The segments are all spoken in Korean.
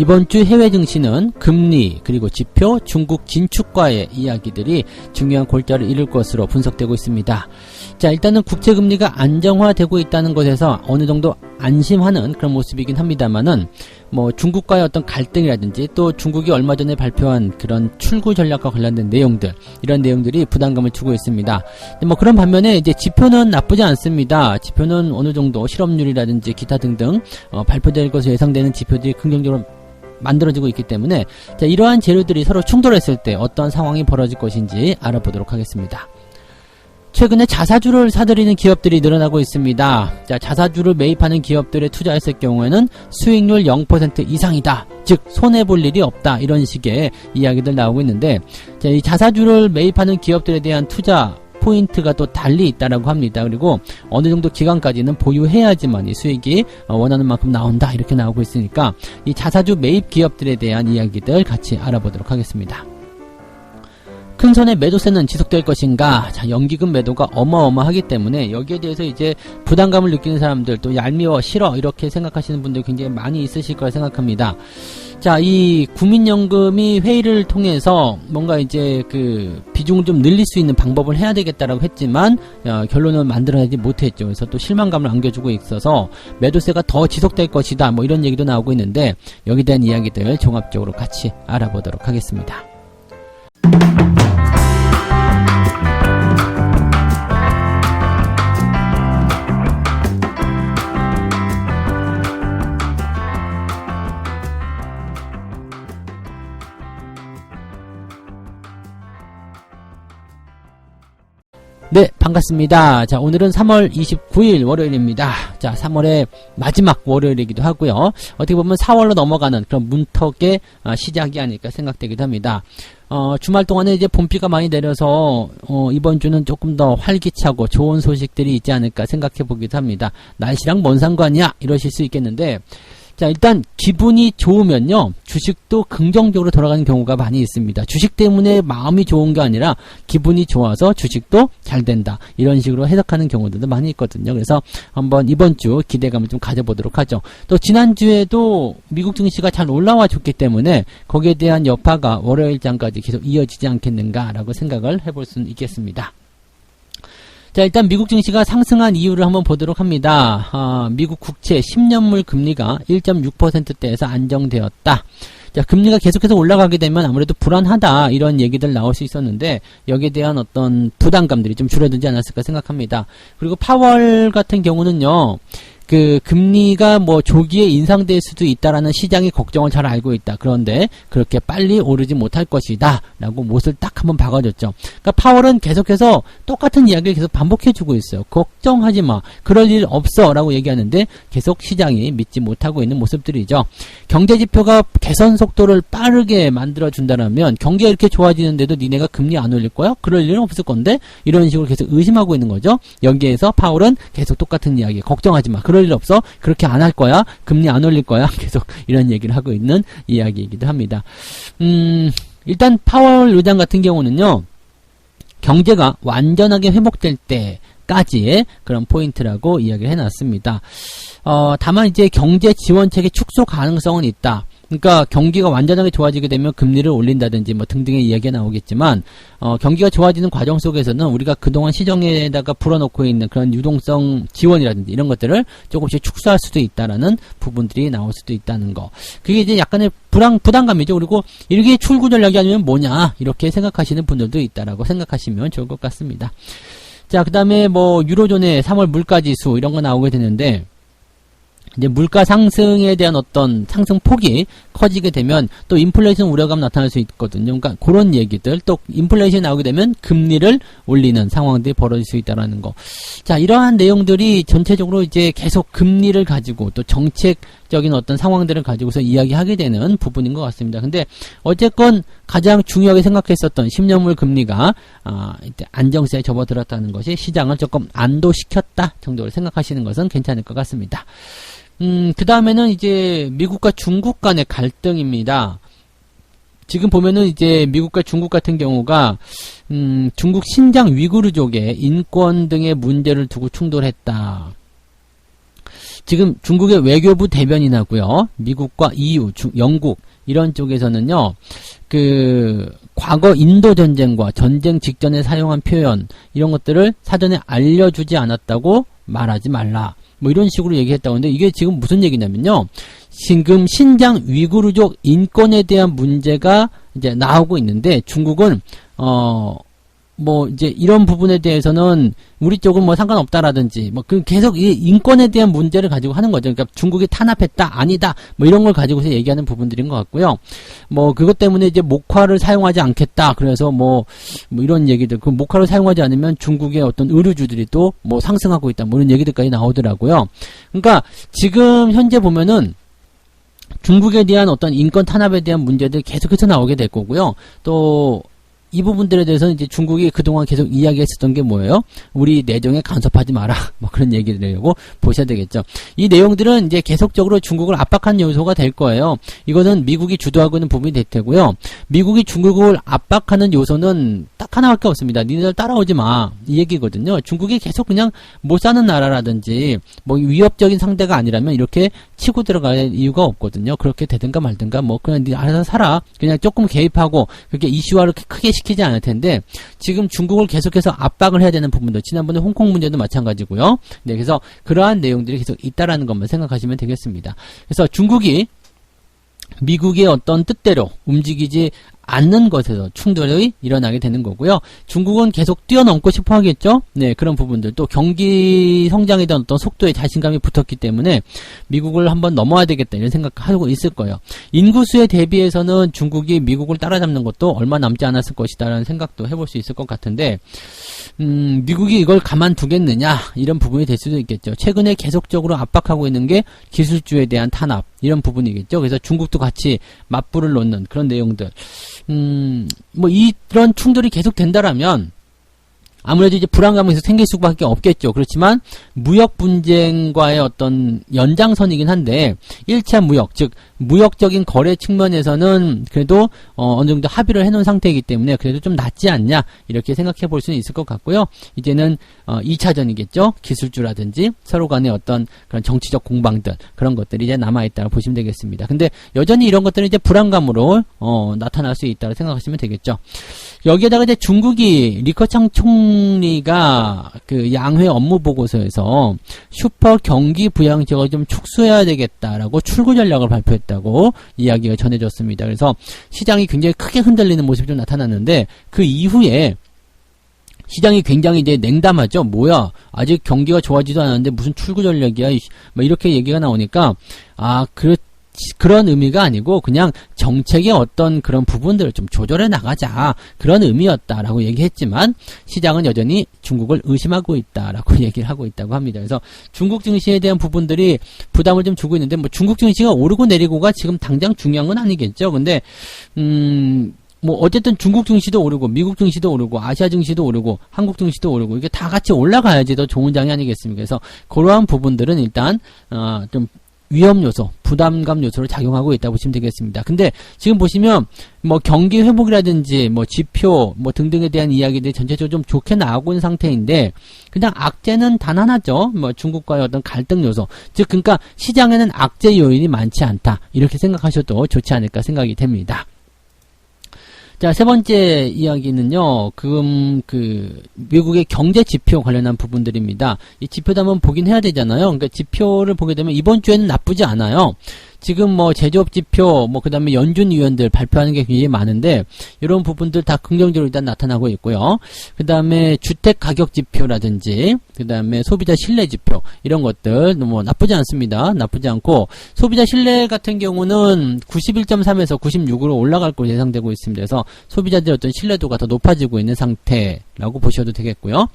이번 주 해외 증시는 금리 그리고 지표, 중국 진축과의 이야기들이 중요한 골자를 이룰 것으로 분석되고 있습니다. 자, 일단은 국채금리가 안정화되고 있다는 것에서 어느 정도 안심하는 그런 모습이긴 합니다만은 뭐 중국과의 어떤 갈등이라든지 또 중국이 얼마 전에 발표한 그런 출구 전략과 관련된 내용들, 이런 내용들이 부담감을 주고 있습니다. 뭐 그런 반면에 이제 지표는 나쁘지 않습니다. 지표는 어느 정도 실업률이라든지 기타 등등 발표될 것으로 예상되는 지표들이 긍정적으로 만들어지고 있기 때문에, 자, 이러한 재료들이 서로 충돌했을 때 어떤 상황이 벌어질 것인지 알아보도록 하겠습니다. 최근에 자사주를 사들이는 기업들이 늘어나고 있습니다. 자, 자사주를 매입하는 기업들에 투자했을 경우에는 수익률 0% 이상이다. 즉 손해볼 일이 없다. 이런 식의 이야기들 나오고 있는데, 자, 이 자사주를 매입하는 기업들에 대한 투자 포인트가 또 달리 있다라고 합니다. 그리고 어느 정도 기간까지는 보유해야지만 이 수익이 원하는 만큼 나온다. 이렇게 나오고 있으니까 이 자사주 매입 기업들에 대한 이야기들 같이 알아보도록 하겠습니다. 큰손의 매도세는 지속될 것인가? 자, 연기금 매도가 어마어마하기 때문에 여기에 대해서 이제 부담감을 느끼는 사람들, 또 얄미워, 싫어 이렇게 생각하시는 분들 굉장히 많이 있으실 거라 생각합니다. 자, 이 국민연금이 회의를 통해서 뭔가 이제 그 비중을 좀 늘릴 수 있는 방법을 해야 되겠다라고 했지만 결론을 만들어내지 못했죠. 그래서 또 실망감을 안겨주고 있어서 매도세가 더 지속될 것이다. 뭐 이런 얘기도 나오고 있는데 여기에 대한 이야기들 종합적으로 같이 알아보도록 하겠습니다. 네, 반갑습니다. 자, 오늘은 3월 29일 월요일입니다. 자, 3월의 마지막 월요일이기도 하고요. 어떻게 보면 4월로 넘어가는 그런 문턱의 시작이 아닐까 생각되기도 합니다. 주말 동안에 이제 봄비가 많이 내려서 이번 주는 조금 더 활기차고 좋은 소식들이 있지 않을까 생각해 보기도 합니다. 날씨랑 뭔 상관이야? 이러실 수 있겠는데, 자, 일단 기분이 좋으면요 주식도 긍정적으로 돌아가는 경우가 많이 있습니다. 주식 때문에 마음이 좋은 게 아니라 기분이 좋아서 주식도 잘 된다, 이런 식으로 해석하는 경우들도 많이 있거든요. 그래서 한번 이번 주 기대감을 좀 가져보도록 하죠. 또 지난주에도 미국 증시가 잘 올라와 줬기 때문에 거기에 대한 여파가 월요일장까지 계속 이어지지 않겠는가라고 생각을 해볼 수는 있겠습니다. 자, 일단 미국 증시가 상승한 이유를 한번 보도록 합니다. 미국 국채 10년물 금리가 1.6%대에서 안정되었다. 자, 금리가 계속해서 올라가게 되면 아무래도 불안하다, 이런 얘기들 나올 수 있었는데 여기에 대한 어떤 부담감들이 좀 줄어들지 않았을까 생각합니다. 그리고 파월 같은 경우는요, 그 금리가 뭐 조기에 인상될 수도 있다라는 시장의 걱정을 잘 알고 있다. 그런데 그렇게 빨리 오르지 못할 것이다 라고 못을 딱 한번 박아줬죠. 그러니까 파월은 계속해서 똑같은 이야기를 계속 반복해주고 있어요. 걱정하지 마, 그럴 일 없어 라고 얘기하는데 계속 시장이 믿지 못하고 있는 모습들이죠. 경제지표가 개선 속도를 빠르게 만들어준다면 경기가 이렇게 좋아지는데도 니네가 금리 안 올릴 거야? 그럴 일은 없을 건데? 이런 식으로 계속 의심하고 있는 거죠. 여기에서 파월은 계속 똑같은 이야기, 걱정하지 마, 그럴 일 없어, 그렇게 안 할 거야, 금리 안 올릴 거야, 계속 이런 얘기를 하고 있는 이야기이기도 합니다. 일단 파월 의장 같은 경우는요, 경제가 완전하게 회복될 때까지의 그런 포인트라고 이야기를 해놨습니다. 다만 이제 경제 지원책의 축소 가능성은 있다. 그러니까 경기가 완전하게 좋아지게 되면 금리를 올린다든지 뭐 등등의 이야기가 나오겠지만, 경기가 좋아지는 과정 속에서는 우리가 그동안 시정에다가 불어넣고 있는 그런 유동성 지원이라든지 이런 것들을 조금씩 축소할 수도 있다라는 부분들이 나올 수도 있다는 거. 그게 이제 약간의 부담감이죠. 그리고 이렇게 출구 전략이 아니면 뭐냐, 이렇게 생각하시는 분들도 있다라고 생각하시면 좋을 것 같습니다. 자, 그 다음에 뭐 유로존의 3월 물가지수 이런 거 나오게 되는데, 이제 물가 상승에 대한 어떤 상승 폭이 커지게 되면 또 인플레이션 우려감 나타날 수 있거든요. 그러니까 그런 얘기들, 또 인플레이션이 나오게 되면 금리를 올리는 상황들이 벌어질 수 있다라는 거. 자, 이러한 내용들이 전체적으로 이제 계속 금리를 가지고 또 정책적인 어떤 상황들을 가지고서 이야기하게 되는 부분인 것 같습니다. 근데 어쨌건 가장 중요하게 생각했었던 10년물 금리가 이제 안정세에 접어들었다는 것이 시장을 조금 안도시켰다 정도로 생각하시는 것은 괜찮을 것 같습니다. 그 다음에는 이제 미국과 중국 간의 갈등입니다. 지금 보면은 이제 미국과 중국 같은 경우가 중국 신장 위구르족의 인권 등의 문제를 두고 충돌했다. 지금 중국의 외교부 대변인하고요, 미국과 EU, 영국 이런 쪽에서는요, 과거 인도 전쟁과 전쟁 직전에 사용한 표현 이런 것들을 사전에 알려주지 않았다고 말하지 말라. 뭐 이런 식으로 얘기했다고 하는데, 이게 지금 무슨 얘기냐면요, 지금 신장 위구르족 인권에 대한 문제가 이제 나오고 있는데, 중국은 뭐 이제 이런 부분에 대해서는 우리 쪽은 뭐 상관없다라든지 뭐 계속 이 인권에 대한 문제를 가지고 하는 거죠. 그러니까 중국이 탄압했다 아니다 뭐 이런 걸 가지고서 얘기하는 부분들인 것 같고요. 뭐 그것 때문에 이제 목화를 사용하지 않겠다. 그래서 뭐 이런 얘기들, 그 목화를 사용하지 않으면 중국의 어떤 의류주들이 또 뭐 상승하고 있다 뭐 이런 얘기들까지 나오더라고요. 그러니까 지금 현재 보면은 중국에 대한 어떤 인권 탄압에 대한 문제들 계속해서 나오게 될 거고요. 또 이 부분들에 대해서는 이제 중국이 그동안 계속 이야기했었던 게 뭐예요? 우리 내정에 간섭하지 마라. 뭐 그런 얘기들이라고 보셔야 되겠죠. 이 내용들은 이제 계속적으로 중국을 압박한 요소가 될 거예요. 이거는 미국이 주도하고 있는 부분이 될 테고요. 미국이 중국을 압박하는 요소는 딱 하나밖에 없습니다. 니네들 따라오지 마. 이 얘기거든요. 중국이 계속 그냥 못 사는 나라라든지 뭐 위협적인 상대가 아니라면 이렇게 치고 들어갈 이유가 없거든요. 그렇게 되든가 말든가 뭐 그냥 니 알아서 살아. 그냥 조금 개입하고 그렇게 이슈화를 크게 시키지 않을 텐데, 지금 중국을 계속해서 압박을 해야 되는 부분도, 지난번에 홍콩 문제도 마찬가지고요. 네, 그래서 그러한 내용들이 계속 있다라는 것만 생각하시면 되겠습니다. 그래서 중국이 미국의 어떤 뜻대로 움직이지 않는 것에서 충돌이 일어나게 되는 거고요. 중국은 계속 뛰어넘고 싶어 하겠죠? 네, 그런 부분들. 또 경기 성장에 대한 어떤 속도에 자신감이 붙었기 때문에 미국을 한번 넘어야 되겠다 이런 생각하고 있을 거예요. 인구수에 대비해서는 중국이 미국을 따라잡는 것도 얼마 남지 않았을 것이다 라는 생각도 해볼 수 있을 것 같은데, 미국이 이걸 가만두겠느냐 이런 부분이 될 수도 있겠죠. 최근에 계속적으로 압박하고 있는 게 기술주에 대한 탄압 이런 부분이겠죠. 그래서 중국도 같이 맞불을 놓는 그런 내용들. 뭐 이런 충돌이 계속 된다라면 아무래도 이제 불안감이 계속 생길 수밖에 없겠죠. 그렇지만 무역 분쟁과의 어떤 연장선이긴 한데 1차 무역, 즉 무역적인 거래 측면에서는 그래도 어느 정도 합의를 해놓은 상태이기 때문에 그래도 좀 낫지 않냐 이렇게 생각해 볼 수는 있을 것 같고요. 이제는 2차전이겠죠. 기술주라든지 서로 간의 어떤 그런 정치적 공방들, 그런 것들이 이제 남아있다고 보시면 되겠습니다. 근데 여전히 이런 것들은 이제 불안감으로 나타날 수 있다고 생각하시면 되겠죠. 여기에다가 이제 중국이 리커창 총리가 그 양회 업무 보고서에서 슈퍼 경기 부양 지역을 좀 축소해야 되겠다라고 출구 전략을 발표했다고 이야기가 전해졌습니다. 그래서 시장이 굉장히 크게 흔들리는 모습이 좀 나타났는데, 그 이후에 시장이 굉장히 이제 냉담하죠. 뭐야, 아직 경기가 좋아지도 않았는데 무슨 출구 전략이야, 뭐 이렇게 얘기가 나오니까, 그런 의미가 아니고 그냥 정책의 어떤 그런 부분들을 좀 조절해 나가자, 그런 의미였다라고 얘기했지만 시장은 여전히 중국을 의심하고 있다라고 얘기를 하고 있다고 합니다. 그래서 중국 증시에 대한 부분들이 부담을 좀 주고 있는데, 뭐 중국 증시가 오르고 내리고가 지금 당장 중요한 건 아니겠죠. 근데 뭐 어쨌든 중국 증시도 오르고 미국 증시도 오르고 아시아 증시도 오르고 한국 증시도 오르고 이게 다 같이 올라가야지 더 좋은 장이 아니겠습니까? 그래서 그러한 부분들은 일단 좀 위험 요소, 부담감 요소로 작용하고 있다고 보시면 되겠습니다. 근데 지금 보시면 뭐 경기 회복이라든지 뭐 지표 뭐 등등에 대한 이야기들이 전체적으로 좀 좋게 나오고 있는 상태인데, 그냥 악재는 단 하나죠. 뭐 중국과의 어떤 갈등 요소. 즉 그러니까 시장에는 악재 요인이 많지 않다. 이렇게 생각하셔도 좋지 않을까 생각이 됩니다. 자, 세 번째 이야기는요, 미국의 경제 지표 관련한 부분들입니다. 이 지표도 한번 보긴 해야 되잖아요. 그러니까 지표를 보게 되면 이번 주에는 나쁘지 않아요. 지금 뭐 제조업 지표, 뭐 그다음에 연준 위원들 발표하는 게 굉장히 많은데, 이런 부분들 다 긍정적으로 일단 나타나고 있고요. 그다음에 주택 가격 지표라든지, 그다음에 소비자 신뢰 지표, 이런 것들 뭐 나쁘지 않습니다. 나쁘지 않고, 소비자 신뢰 같은 경우는 91.3에서 96으로 올라갈 것으로 예상되고 있습니다. 그래서 소비자들의 어떤 신뢰도가 더 높아지고 있는 상태라고 보셔도 되겠고요.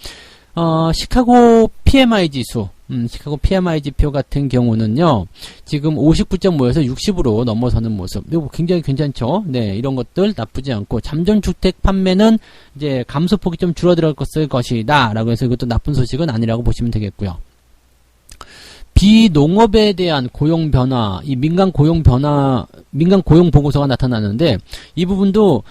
시카고 PMI 지수, 시카고 PMI 지표 같은 경우는요, 지금 59.5에서 60으로 넘어서는 모습. 이거 굉장히 괜찮죠? 네, 이런 것들 나쁘지 않고, 잠정주택 판매는 이제 감소폭이 좀 줄어들 것이다. 라고 해서 이것도 나쁜 소식은 아니라고 보시면 되겠고요. 비농업에 대한 고용 변화, 이 민간 고용 보고서가 나타나는데, 이 부분도,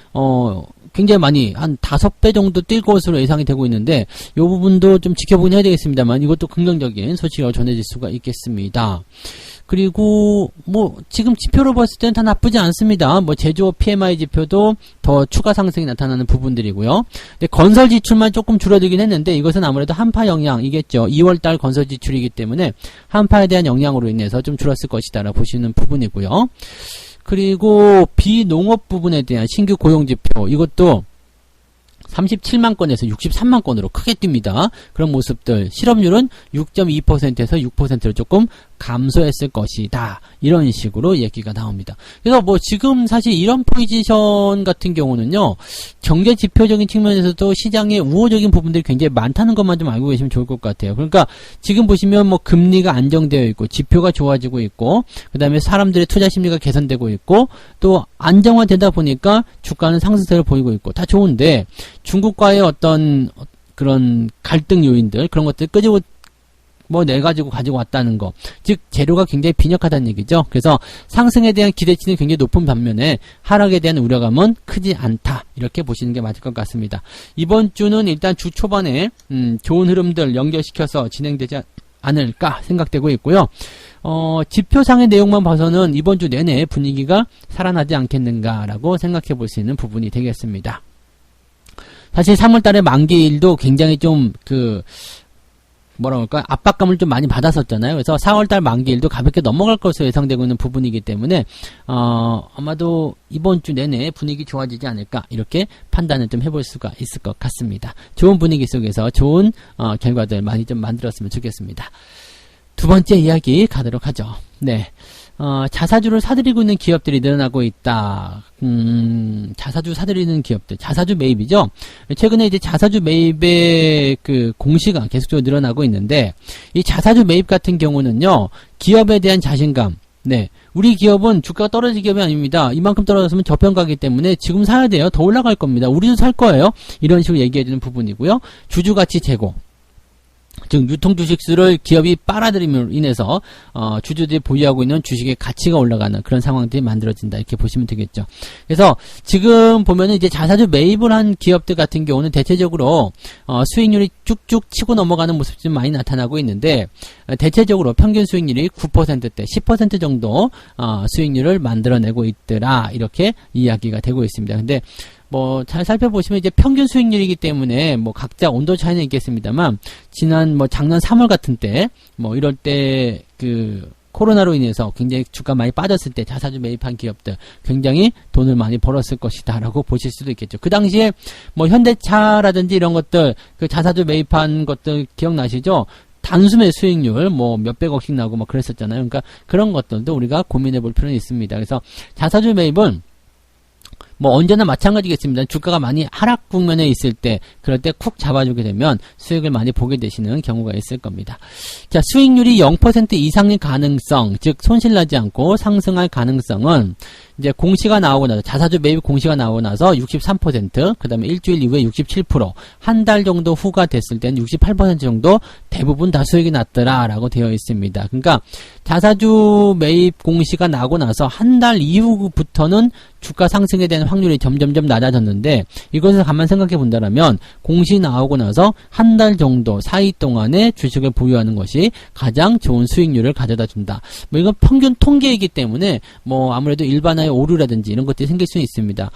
굉장히 많이 한 5배 정도 뛸 것으로 예상이 되고 있는데 이 부분도 좀 지켜보긴 해야 되겠습니다만 이것도 긍정적인 소식으로 전해질 수가 있겠습니다. 그리고 뭐 지금 지표로 봤을 때는 다 나쁘지 않습니다. 뭐 제조업 PMI 지표도 더 추가 상승이 나타나는 부분들이고요. 근데 건설 지출만 조금 줄어들긴 했는데 이것은 아무래도 한파 영향이겠죠. 2월달 건설 지출이기 때문에 한파에 대한 영향으로 인해서 좀 줄었을 것이다라고 보시는 부분이고요. 그리고 비농업 부분에 대한 신규 고용 지표 이것도 37만 건에서 63만 건으로 크게 뜁니다. 그런 모습들. 실업률은 6.2%에서 6%로 조금 감소했을 것이다. 이런 식으로 얘기가 나옵니다. 그래서 뭐 지금 사실 이런 포지션 같은 경우는요. 경제 지표적인 측면에서도 시장에 우호적인 부분들이 굉장히 많다는 것만 좀 알고 계시면 좋을 것 같아요. 그러니까 지금 보시면 뭐 금리가 안정되어 있고 지표가 좋아지고 있고 그다음에 사람들의 투자 심리가 개선되고 있고 또 안정화되다 보니까 주가는 상승세를 보이고 있고 다 좋은데 중국과의 어떤 그런 갈등 요인들 그런 것들 끄집어 내가지고 가지고 왔다는 거. 즉, 재료가 굉장히 빈약하다는 얘기죠. 그래서 상승에 대한 기대치는 굉장히 높은 반면에 하락에 대한 우려감은 크지 않다. 이렇게 보시는 게 맞을 것 같습니다. 이번 주는 일단 주 초반에, 좋은 흐름들 연결시켜서 진행되지 않을까 생각되고 있고요. 지표상의 내용만 봐서는 이번 주 내내 분위기가 살아나지 않겠는가라고 생각해 볼 수 있는 부분이 되겠습니다. 사실 3월달에 만기일도 굉장히 좀 압박감을 좀 많이 받았었잖아요. 그래서 4월달 만기일도 가볍게 넘어갈 것으로 예상되고 있는 부분이기 때문에 아마도 이번 주 내내 분위기 좋아지지 않을까 이렇게 판단을 좀 해볼 수가 있을 것 같습니다. 좋은 분위기 속에서 좋은 결과들 많이 좀 만들었으면 좋겠습니다. 두 번째 이야기 가도록 하죠. 네. 자사주를 사들이고 있는 기업들이 늘어나고 있다. 자사주 사들이는 기업들, 자사주 매입이죠. 최근에 이제 자사주 매입의 공시가 계속적으로 늘어나고 있는데, 이 자사주 매입 같은 경우는요, 기업에 대한 자신감, 네. 우리 기업은 주가가 떨어질 기업이 아닙니다. 이만큼 떨어졌으면 저평가이기 때문에 지금 사야 돼요. 더 올라갈 겁니다. 우리도 살 거예요. 이런 식으로 얘기해주는 부분이고요. 주주가치 제고. 즉 유통주식수를 기업이 빨아들임으로 인해서 주주들이 보유하고 있는 주식의 가치가 올라가는 그런 상황들이 만들어진다 이렇게 보시면 되겠죠. 그래서 지금 보면은 이제 자사주 매입을 한 기업들 같은 경우는 대체적으로 수익률이 쭉쭉 치고 넘어가는 모습이 좀 많이 나타나고 있는데 대체적으로 평균 수익률이 9%대 10% 정도 수익률을 만들어내고 있더라 이렇게 이야기가 되고 있습니다. 근데 잘 살펴보시면 이제 평균 수익률이기 때문에 각자 온도 차이는 있겠습니다만 지난 작년 3월 같은 때 이럴 때 코로나로 인해서 굉장히 주가 많이 빠졌을 때 자사주 매입한 기업들 굉장히 돈을 많이 벌었을 것이다 라고 보실 수도 있겠죠. 그 당시에 현대차라든지 이런 것들 자사주 매입한 것들 기억나시죠? 단숨에 수익률 몇백억씩 나고 그랬었잖아요. 그러니까 그런 것들도 우리가 고민해 볼 필요는 있습니다. 그래서 자사주 매입은 언제나 마찬가지겠습니다. 주가가 많이 하락 국면에 있을 때, 그럴 때 쿡 잡아주게 되면 수익을 많이 보게 되시는 경우가 있을 겁니다. 자, 수익률이 0% 이상의 가능성, 즉, 손실나지 않고 상승할 가능성은 이제 공시가 나오고 나서, 자사주 매입 공시가 나오고 나서 63%, 그 다음에 일주일 이후에 67%, 한 달 정도 후가 됐을 때는 68% 정도 대부분 다 수익이 났더라, 라고 되어 있습니다. 그러니까, 자사주 매입 공시가 나고 나서 한 달 이후부터는 주가 상승에 대한 확률이 점점점 낮아졌는데 이것을 가만 생각해 본다면 공시 나오고 나서 한 달 정도 사이 동안에 주식을 보유하는 것이 가장 좋은 수익률을 가져다 준다. 이건 평균 통계이기 때문에 아무래도 일반화의 오류라든지 이런 것들이 생길 수 있습니다.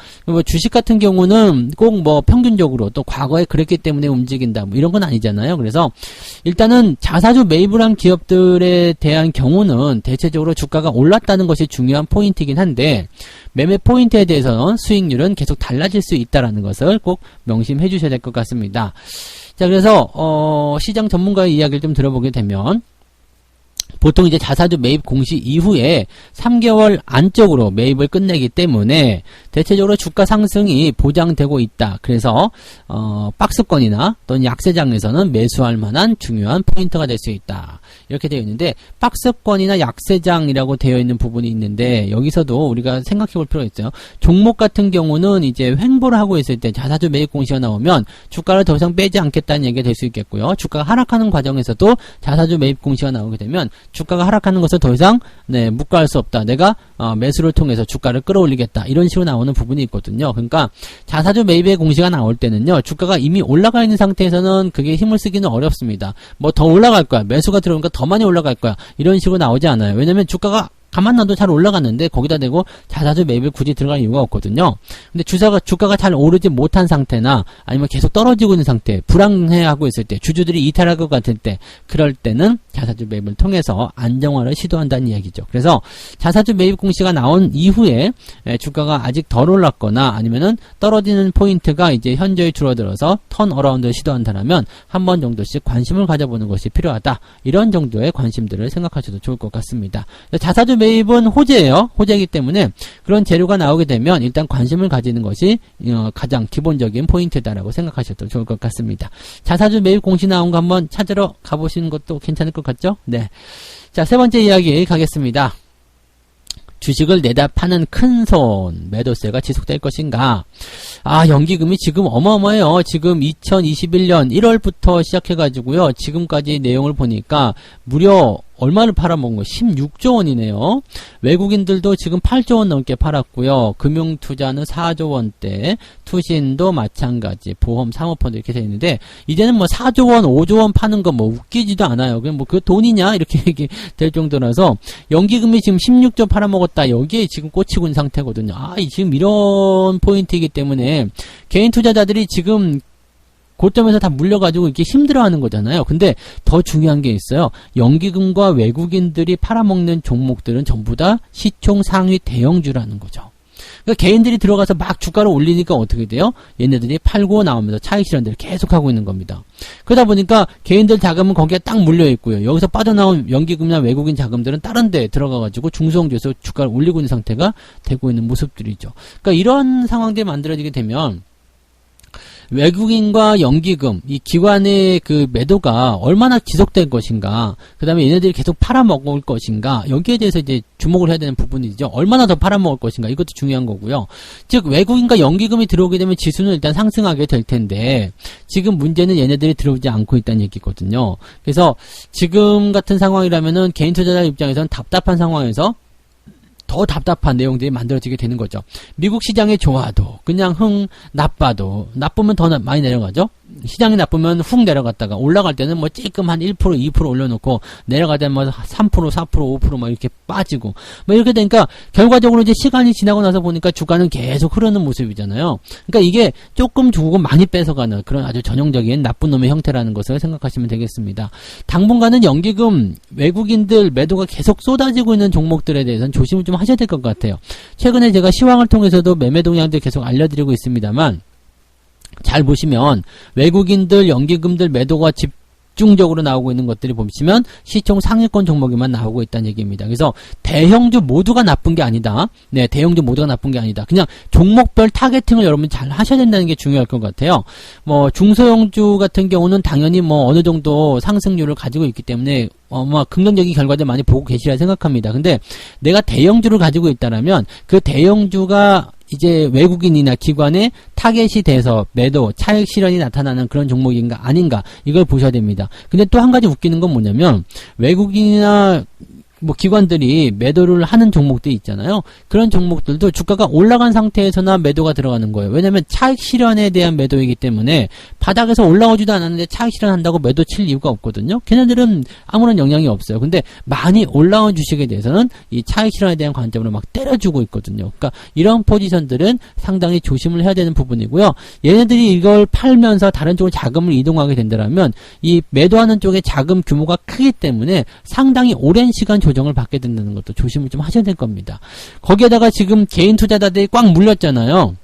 주식 같은 경우는 꼭 평균적으로 또 과거에 그랬기 때문에 움직인다 이런 건 아니잖아요. 그래서 일단은 자사주 매입을 한 기업들에 대한 경우는 대체적으로 주가가 올랐다는 것이 중요한 포인트이긴 한데 매매 포인트에 대해서는 수익률은 계속 달라질 수 있다는 것을 꼭 명심해 주셔야 될 것 같습니다. 자, 그래서 시장 전문가의 이야기를 좀 들어보게 되면 보통 이제 자사주 매입 공시 이후에 3개월 안쪽으로 매입을 끝내기 때문에 대체적으로 주가 상승이 보장되고 있다. 그래서 박스권이나 또는 약세장에서는 매수할 만한 중요한 포인트가 될 수 있다. 이렇게 되어 있는데 박스권이나 약세장이라고 되어 있는 부분이 있는데 여기서도 우리가 생각해 볼 필요가 있어요. 종목 같은 경우는 이제 횡보를 하고 있을 때 자사주 매입 공시가 나오면 주가를 더 이상 빼지 않겠다는 얘기가 될 수 있겠고요. 주가가 하락하는 과정에서도 자사주 매입 공시가 나오게 되면 주가가 하락하는 것을 더 이상 묵과할 수 없다. 내가 매수를 통해서 주가를 끌어올리겠다 이런 식으로 나오는 부분이 있거든요. 그러니까 자사주 매입의 공시가 나올 때는요, 주가가 이미 올라가 있는 상태에서는 그게 힘을 쓰기는 어렵습니다. 뭐 더 올라갈 거야, 매수가 들어오니까 더 많이 올라갈 거야 이런 식으로 나오지 않아요. 왜냐면 주가가 가만 놔도 잘 올라갔는데 거기다 대고 자사주 매입을 굳이 들어갈 이유가 없거든요. 근데 주가가 잘 오르지 못한 상태나 아니면 계속 떨어지고 있는 상태, 불황해하고 있을 때, 주주들이 이탈할 것 같을 때, 그럴 때는 자사주 매입을 통해서 안정화를 시도한다는 이야기죠. 그래서 자사주 매입 공시가 나온 이후에 주가가 아직 덜 올랐거나 아니면은 떨어지는 포인트가 이제 현저히 줄어들어서 턴어라운드를 시도한다면 한 번 정도씩 관심을 가져보는 것이 필요하다. 이런 정도의 관심들을 생각하셔도 좋을 것 같습니다. 자사주 매입은 호재예요. 호재이기 때문에 그런 재료가 나오게 되면 일단 관심을 가지는 것이 가장 기본적인 포인트다라고 생각하셔도 좋을 것 같습니다. 자사주 매입 공시 나온 거 한번 찾으러 가보시는 것도 괜찮을 것 같죠? 네. 자, 세 번째 이야기 가겠습니다. 주식을 내다 파는 큰손 매도세가 지속될 것인가? 연기금이 지금 어마어마해요. 지금 2021년 1월부터 시작해가지고요. 지금까지 내용을 보니까 무려 얼마를 팔아먹은 거? 16조 원이네요. 외국인들도 지금 8조 원 넘게 팔았고요. 금융투자는 4조 원대, 투신도 마찬가지, 보험, 사모펀드 이렇게 되어 있는데, 이제는 뭐 4조 원, 5조 원 파는 거 뭐 웃기지도 않아요. 그냥 뭐 그 돈이냐? 이렇게 될 정도라서, 연기금이 지금 16조 팔아먹었다. 여기에 지금 꽂히고 있는 상태거든요. 지금 이런 포인트이기 때문에, 개인 투자자들이 지금 고점에서 다 물려가지고 이렇게 힘들어하는 거잖아요. 근데 더 중요한 게 있어요. 연기금과 외국인들이 팔아먹는 종목들은 전부 다 시총 상위 대형주라는 거죠. 그러니까 개인들이 들어가서 막 주가를 올리니까 어떻게 돼요? 얘네들이 팔고 나오면서 차익 실현들을 계속하고 있는 겁니다. 그러다 보니까 개인들 자금은 거기에 딱 물려있고요. 여기서 빠져나온 연기금이나 외국인 자금들은 다른 데 들어가가지고 중소형주에서 주가를 올리고 있는 상태가 되고 있는 모습들이죠. 그러니까 이런 상황들이 만들어지게 되면 외국인과 연기금, 이 기관의 그 매도가 얼마나 지속될 것인가, 그 다음에 얘네들이 계속 팔아먹을 것인가, 여기에 대해서 이제 주목을 해야 되는 부분이죠. 얼마나 더 팔아먹을 것인가, 이것도 중요한 거고요. 즉, 외국인과 연기금이 들어오게 되면 지수는 일단 상승하게 될 텐데, 지금 문제는 얘네들이 들어오지 않고 있다는 얘기거든요. 그래서 지금 같은 상황이라면은 개인 투자자 입장에서는 답답한 상황에서 더 답답한 내용들이 만들어지게 되는 거죠. 미국 시장이 좋아도 그냥 나빠도 나쁘면 더 많이 내려가죠. 시장이 나쁘면 훅 내려갔다가 올라갈 때는 뭐 찔끔 한 1%, 2% 올려놓고 내려갈 때는 뭐 3%, 4%, 5% 막 이렇게 빠지고 뭐 이렇게 되니까 결과적으로 이제 시간이 지나고 나서 보니까 주가는 계속 흐르는 모습이잖아요. 그러니까 이게 조금 주고 많이 뺏어가는 그런 아주 전형적인 나쁜 놈의 형태라는 것을 생각하시면 되겠습니다. 당분간은 연기금, 외국인들 매도가 계속 쏟아지고 있는 종목들에 대해서는 조심을 좀 하셔야 될 것 같아요. 최근에 제가 시황을 통해서도 매매 동향들 계속 알려드리고 있습니다만 잘 보시면 외국인들, 연기금들 매도가 집중적으로 나오고 있는 것들이 보시면 시총 상위권 종목에만 나오고 있다는 얘기입니다. 그래서 대형주 모두가 나쁜 게 아니다. 네, 대형주 모두가 나쁜 게 아니다. 그냥 종목별 타겟팅을 여러분 잘 하셔야 된다는 게 중요할 것 같아요. 뭐 중소형주 같은 경우는 당연히 뭐 어느 정도 상승률을 가지고 있기 때문에 긍정적인 결과들 많이 보고 계시리라 생각합니다. 근데 내가 대형주를 가지고 있다라면 그 대형주가 이제 외국인이나 기관의 타겟이 돼서 매도, 차익 실현이 나타나는 그런 종목인가 아닌가 이걸 보셔야 됩니다. 근데 또 한 가지 웃기는 건 뭐냐면 외국인이나 뭐 기관들이 매도를 하는 종목들이 있잖아요. 그런 종목들도 주가가 올라간 상태에서나 매도가 들어가는 거예요. 왜냐하면 차익 실현에 대한 매도이기 때문에 바닥에서 올라오지도 않았는데 차익 실현한다고 매도 칠 이유가 없거든요. 걔네들은 아무런 영향이 없어요. 근데 많이 올라온 주식에 대해서는 이 차익 실현에 대한 관점으로 막 때려주고 있거든요. 그러니까 이런 포지션들은 상당히 조심을 해야 되는 부분이고요. 얘네들이 이걸 팔면서 다른 쪽으로 자금을 이동하게 된다면 이 매도하는 쪽의 자금 규모가 크기 때문에 상당히 오랜 시간 조정을 받게 된다는 것도 조심을 좀 하셔야 될 겁니다. 거기에다가 지금 개인 투자자들이 꽉 물렸잖아요.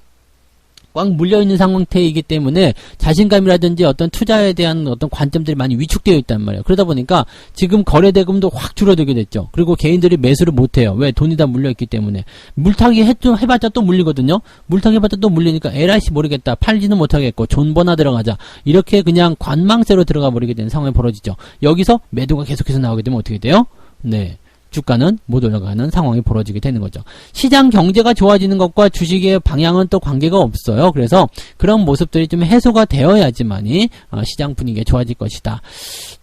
꽉 물려있는 상태이기 때문에 자신감이라든지 어떤 투자에 대한 어떤 관점들이 많이 위축되어 있단 말이에요. 그러다 보니까 지금 거래대금도 확 줄어들게 됐죠. 그리고 개인들이 매수를 못해요. 왜? 돈이 다 물려있기 때문에. 물타기 해봤자 또 물리거든요. 물타기 해봤자 또 물리니까 LIC 모르겠다. 팔지는 못하겠고 존버나 들어가자. 이렇게 그냥 관망세로 들어가 버리게 되는 상황이 벌어지죠. 여기서 매도가 계속해서 나오게 되면 어떻게 돼요? 네. 주가는 못 올라가는 상황이 벌어지게 되는 거죠. 시장 경제가 좋아지는 것과 주식의 방향은 또 관계가 없어요. 그래서 그런 모습들이 좀 해소가 되어야지만이 시장 분위기가 좋아질 것이다.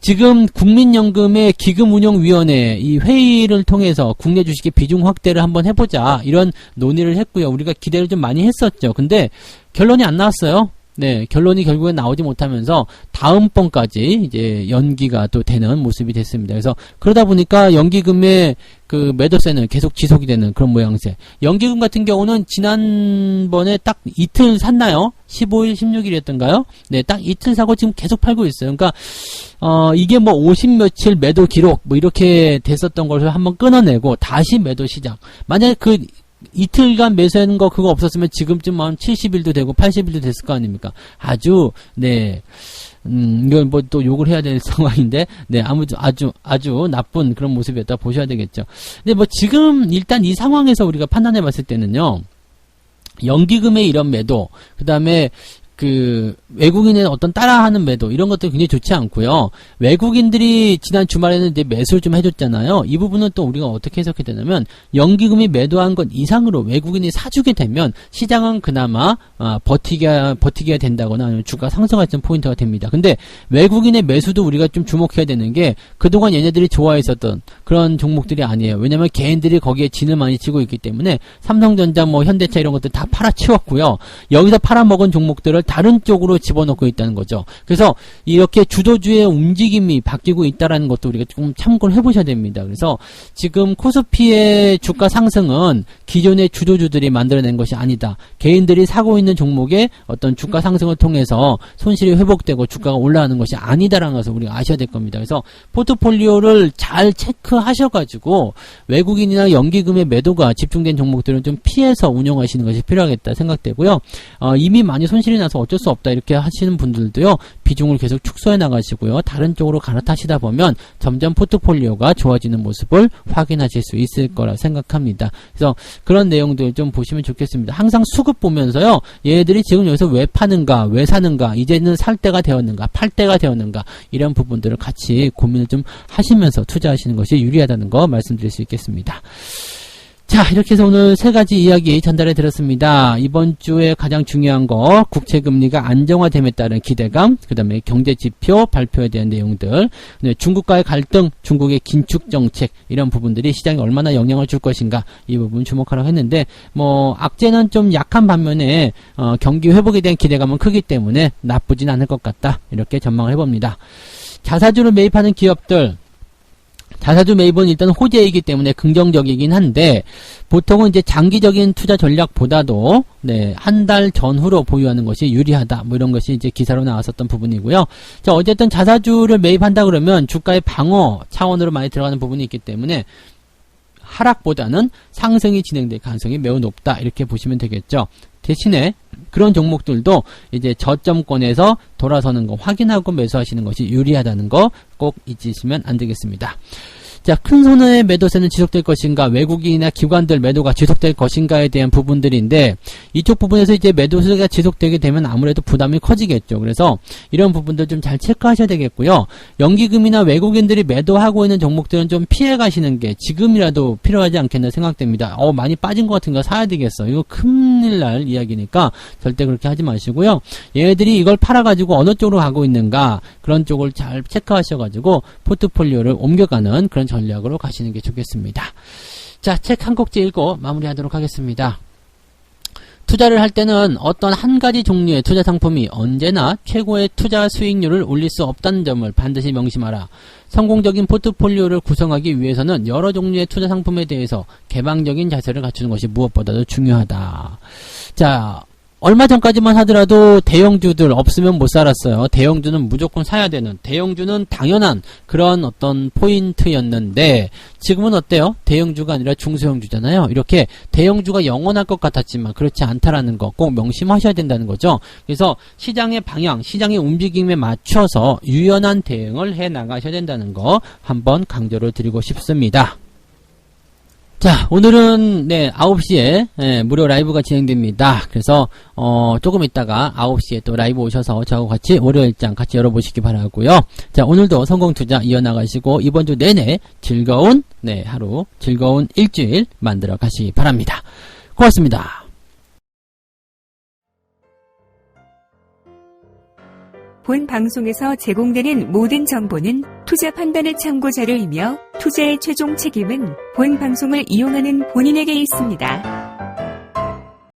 지금 국민연금의 기금운용위원회 이 회의를 통해서 국내 주식의 비중 확대를 한번 해보자 이런 논의를 했고요. 우리가 기대를 좀 많이 했었죠. 근데 결론이 안 나왔어요. 네, 결론이 결국엔 나오지 못하면서 다음번까지 이제 연기가 또 되는 모습이 됐습니다. 그래서 그러다 보니까 연기금의 그 매도세는 계속 지속이 되는 그런 모양새. 연기금 같은 경우는 지난번에 딱 이틀 샀나요? 15일, 16일이었던가요? 네, 딱 이틀 사고 지금 계속 팔고 있어요. 그러니까 이게 뭐 50며칠 매도 기록 뭐 이렇게 됐었던 것을 한번 끊어내고 다시 매도 시작. 만약에 그 이틀간 매수하는 거 그거 없었으면 지금쯤 한 70일도 되고 80일도 됐을 거 아닙니까? 아주 네. 이건 뭐 또 욕을 해야 될 상황인데, 네, 아주 나쁜 그런 모습이었다 보셔야 되겠죠. 근데 뭐 지금 일단 이 상황에서 우리가 판단해 봤을 때는요, 연기금의 이런 매도, 그 다음에 그 외국인의 어떤 따라하는 매도 이런 것들 굉장히 좋지 않고요. 외국인들이 지난 주말에는 이제 매수를 좀 해줬잖아요. 이 부분은 또 우리가 어떻게 해석해야 되냐면 연기금이 매도한 것 이상으로 외국인이 사주게 되면 시장은 그나마 버티기가 된다거나 아니면 주가 상승할 수 있는 포인트가 됩니다. 근데 외국인의 매수도 우리가 좀 주목해야 되는 게 그동안 얘네들이 좋아했었던 그런 종목들이 아니에요. 왜냐면 개인들이 거기에 진을 많이 치고 있기 때문에 삼성전자 뭐 현대차 이런 것들 다 팔아치웠고요. 여기서 팔아먹은 종목들을 다른 쪽으로 집어넣고 있다는 거죠. 그래서 이렇게 주도주의 움직임이 바뀌고 있다는 것도 우리가 조금 참고를 해보셔야 됩니다. 그래서 지금 코스피의 주가 상승은 기존의 주도주들이 만들어낸 것이 아니다. 개인들이 사고 있는 종목의 어떤 주가 상승을 통해서 손실이 회복되고 주가가 올라가는 것이 아니다라는 것을 우리가 아셔야 될 겁니다. 그래서 포트폴리오를 잘 체크하셔가지고 외국인이나 연기금의 매도가 집중된 종목들은 좀 피해서 운용하시는 것이 필요하겠다 생각되고요. 이미 많이 손실이 나서 어쩔 수 없다 이렇게 하시는 분들도요, 비중을 계속 축소해 나가시고요, 다른 쪽으로 갈아타시다 보면 점점 포트폴리오가 좋아지는 모습을 확인하실 수 있을 거라 생각합니다. 그래서 그런 내용들 좀 보시면 좋겠습니다. 항상 수급 보면서요, 얘들이 지금 여기서 왜 파는가, 왜 사는가, 이제는 살 때가 되었는가, 팔 때가 되었는가, 이런 부분들을 같이 고민을 좀 하시면서 투자하시는 것이 유리하다는 거 말씀드릴 수 있겠습니다. 자, 이렇게 해서 오늘 세 가지 이야기 전달해 드렸습니다. 이번 주에 가장 중요한 거, 국채금리가 안정화됨에 따른 기대감, 그 다음에 경제지표 발표에 대한 내용들, 중국과의 갈등, 중국의 긴축정책, 이런 부분들이 시장에 얼마나 영향을 줄 것인가, 이 부분 주목하라고 했는데, 뭐 악재는 좀 약한 반면에 경기 회복에 대한 기대감은 크기 때문에 나쁘진 않을 것 같다, 이렇게 전망을 해봅니다. 자사주를 매입하는 기업들, 자사주 매입은 일단 호재이기 때문에 긍정적이긴 한데, 보통은 이제 장기적인 투자 전략보다도, 네, 한 달 전후로 보유하는 것이 유리하다. 뭐 이런 것이 이제 기사로 나왔었던 부분이고요. 자, 어쨌든 자사주를 매입한다 그러면 주가의 방어 차원으로 많이 들어가는 부분이 있기 때문에, 하락보다는 상승이 진행될 가능성이 매우 높다. 이렇게 보시면 되겠죠. 대신에 그런 종목들도 이제 저점권에서 돌아서는 거 확인하고 매수하시는 것이 유리하다는 거 꼭 잊으시면 안 되겠습니다. 자, 큰 손해의 매도세는 지속될 것인가, 외국인이나 기관들 매도가 지속될 것인가에 대한 부분들인데, 이쪽 부분에서 이제 매도세가 지속되게 되면 아무래도 부담이 커지겠죠. 그래서 이런 부분들 좀 잘 체크하셔야 되겠고요. 연기금이나 외국인들이 매도하고 있는 종목들은 좀 피해 가시는 게 지금이라도 필요하지 않겠나 생각됩니다. 많이 빠진 것 같은 거 사야 되겠어. 이거 큰일 날 이야기니까 절대 그렇게 하지 마시고요. 얘네들이 이걸 팔아가지고 어느 쪽으로 가고 있는가, 그런 쪽을 잘 체크하셔가지고 포트폴리오를 옮겨가는 그런 전략으로 가시는 게 좋겠습니다. 자, 책 한 꼭지 읽고 마무리하도록 하겠습니다. 투자를 할 때는 어떤 한 가지 종류의 투자 상품이 언제나 최고의 투자 수익률을 올릴 수 없다는 점을 반드시 명심하라. 성공적인 포트폴리오를 구성하기 위해서는 여러 종류의 투자 상품에 대해서 개방적인 자세를 갖추는 것이 무엇보다도 중요하다. 자, 얼마 전까지만 하더라도 대형주들 없으면 못 살았어요. 대형주는 무조건 사야 되는, 대형주는 당연한 그런 어떤 포인트였는데, 지금은 어때요? 대형주가 아니라 중소형주잖아요. 이렇게 대형주가 영원할 것 같았지만 그렇지 않다라는 거 꼭 명심하셔야 된다는 거죠. 그래서 시장의 방향, 시장의 움직임에 맞춰서 유연한 대응을 해 나가셔야 된다는 거 한번 강조를 드리고 싶습니다. 자, 오늘은, 9시에, 무료 라이브가 진행됩니다. 그래서, 조금 있다가 9시에 또 라이브 오셔서 저하고 같이 월요일장 같이 열어보시기 바라고요. 자, 오늘도 성공투자 이어나가시고, 이번 주 내내 즐거운, 하루, 즐거운 일주일 만들어 가시기 바랍니다. 고맙습니다. 본 방송에서 제공되는 모든 정보는 투자 판단의 참고 자료이며 투자의 최종 책임은 본 방송을 이용하는 본인에게 있습니다.